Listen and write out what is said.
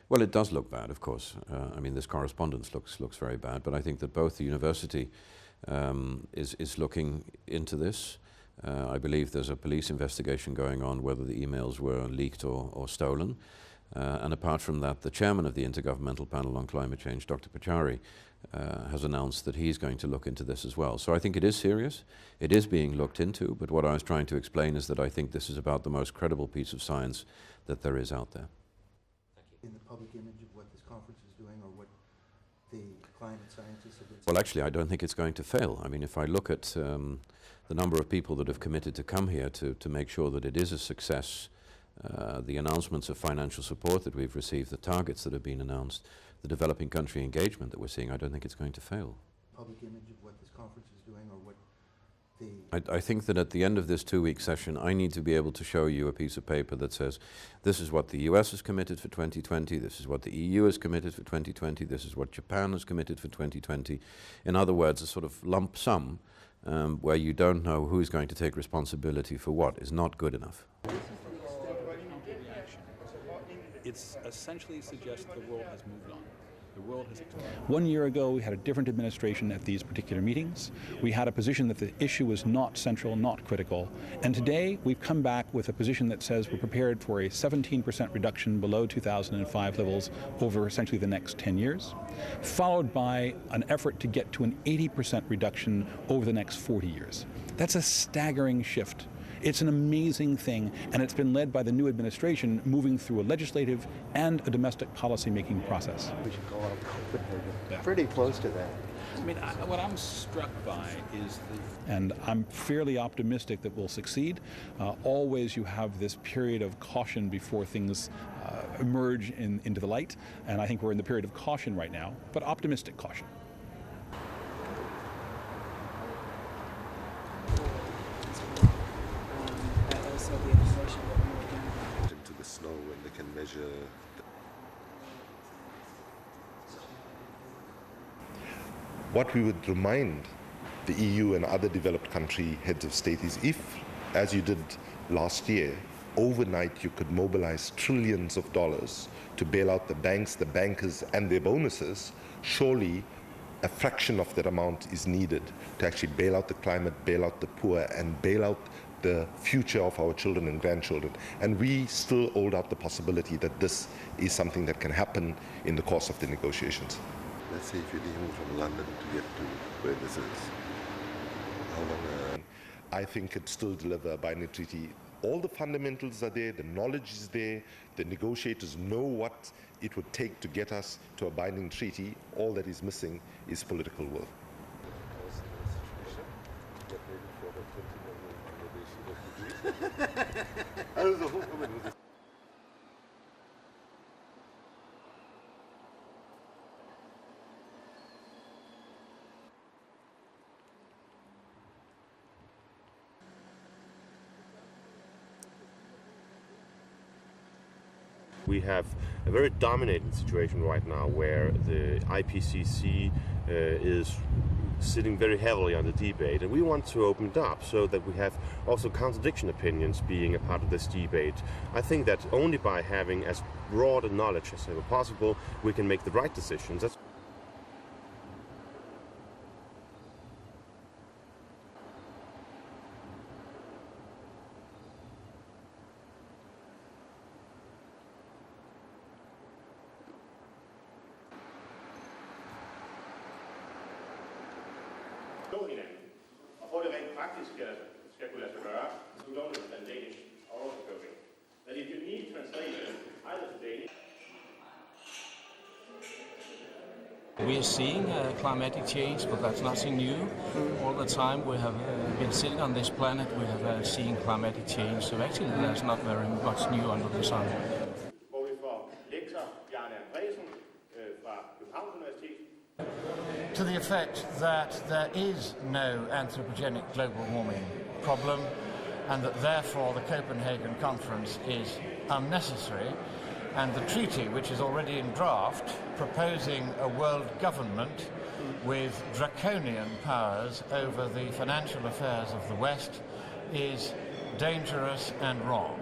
Well, it does look bad, of course. I mean, this correspondence looks very bad, but I think that both the university is looking into this. I believe there's a police investigation going on whether the emails were leaked or stolen. And apart from that, the chairman of the Intergovernmental Panel on Climate Change, Dr. Pachauri, has announced that he's going to look into this as well. So I think it is serious. It is being looked into, but what I was trying to explain is that I think this is about the most credible piece of science that there is out there. In the public image of what this conference is doing or what the climate scientists have been saying? Well, actually, I don't think it's going to fail. I mean, if I look at the number of people that have committed to come here to make sure that it is a success, the announcements of financial support that we've received, the targets that have been announced, the developing country engagement that we're seeing, I don't think it's going to fail. Public image of what this conference is doing or what the... I think that at the end of this 2-week session, I need to be able to show you a piece of paper that says, this is what the US has committed for 2020, this is what the EU has committed for 2020, this is what Japan has committed for 2020. In other words, a sort of lump sum where you don't know who's going to take responsibility for what is not good enough. It essentially suggests the world has moved on. The world has 1 year ago, we had a different administration at these particular meetings. We had a position that the issue was not central, not critical. And today, we've come back with a position that says we're prepared for a 17% reduction below 2005 levels over essentially the next 10 years, followed by an effort to get to an 80% reduction over the next 40 years. That's a staggering shift. It's an amazing thing, and it's been led by the new administration moving through a legislative and a domestic policy-making process. We should go out of Copenhagen. Pretty close to that. I mean, what I'm struck by is and I'm fairly optimistic that we'll succeed. Always you have this period of caution before things emerge into the light, and I think we're in the period of caution right now, but optimistic caution. Into the snow and they can measure. What we would remind the EU and other developed country heads of state is if, as you did last year, overnight you could mobilize trillions of dollars to bail out the banks, the bankers and their bonuses, surely a fraction of that amount is needed to actually bail out the climate, bail out the poor and bail out the future of our children and grandchildren. And we still hold out the possibility that this is something that can happen in the course of the negotiations. Let's say if you're leaving from London to get to where this is, how long? I think it's still deliver a binding treaty. All the fundamentals are there, the knowledge is there, the negotiators know what it would take to get us to a binding treaty. All that is missing is political will. We have a very dominating situation right now where the IPCC is sitting very heavily on the debate, and we want to open it up so that we have also contradiction opinions being a part of this debate. I think that only by having as broad a knowledge as ever possible, we can make the right decisions. Og for det rent praktisk skal kunne lade sig gøre, to don't understand Danish or also coping. That if you need translation, either to Danish. We are seeing climatic change, but that's nothing new. All the time we have been sitting on this planet, we have seen climatic change. So actually there's not very much new under the sun. Hvor vi får lektor Bjarne Andresen fra Københavns Universitet. To the effect that there is no anthropogenic global warming problem and that therefore the Copenhagen conference is unnecessary, and the treaty, which is already in draft, proposing a world government with draconian powers over the financial affairs of the West, is dangerous and wrong.